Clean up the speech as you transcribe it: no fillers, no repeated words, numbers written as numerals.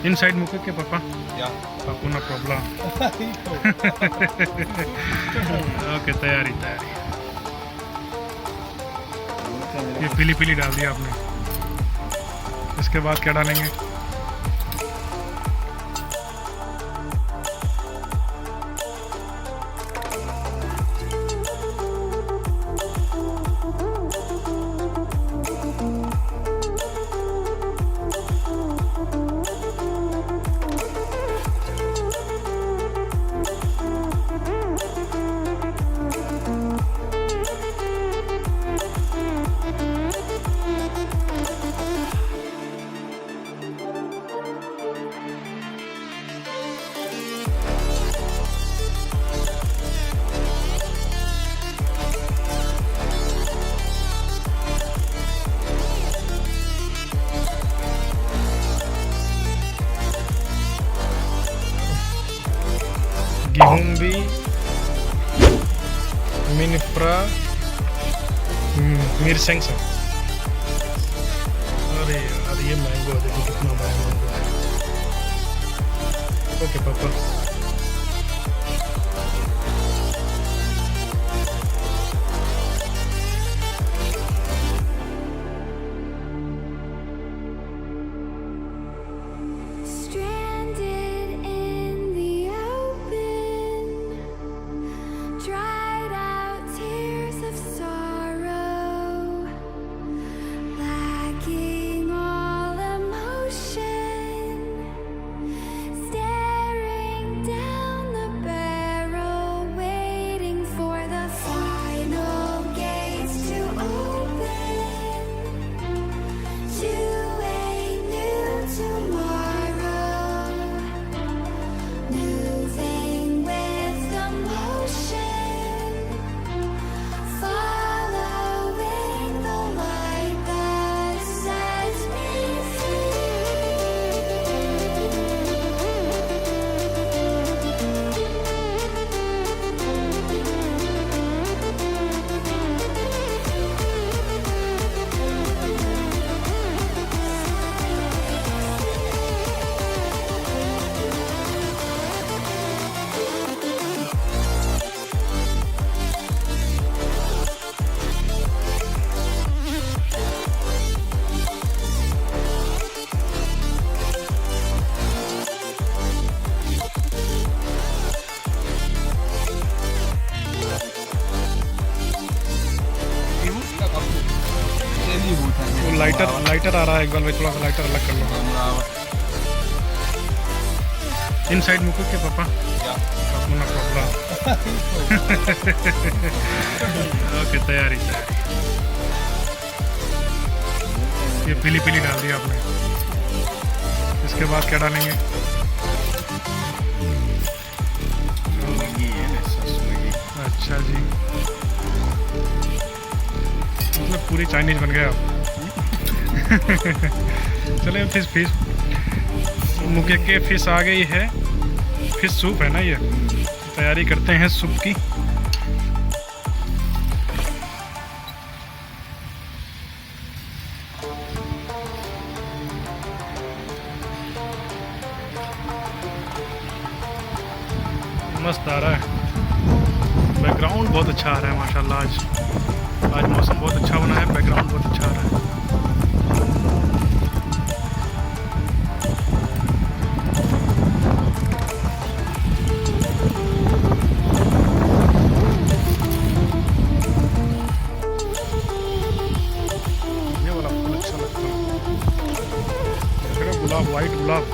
Inside muka ke papa? Yeah. Hakuna problem. Okay तैयारी तैयारी। ये पीली पीली डाल दिया आपने, इसके बाद क्या डालेंगे? Gihumbi, Minifra, मिर्चेंग से। अरे यार ये मैंगो देखो कितना बड़ा मैंगो है। ओके पापा। लाइटर आ रहा है, एक बार थोड़ा सा लाइटर अलग कर लो। इनसाइड मुको के पापा? अपना प्रॉब्लम। ओके तैयारी तैयारी। ये पीली पीली डाल दिया आपने, इसके बाद क्या डालेंगे? अच्छा जी, मतलब पूरी चाइनीज बन गए आप। चले फिश मुके के फिश आ गई है। फिश सूप है ना ये, तैयारी करते हैं सूप की। मस्त आ रहा है, बैकग्राउंड बहुत अच्छा आ रहा है माशाल्लाह। आज मौसम बहुत अच्छा बना है, बैकग्राउंड बहुत अच्छा आ रहा है। गुलाब, वाइट गुलाब।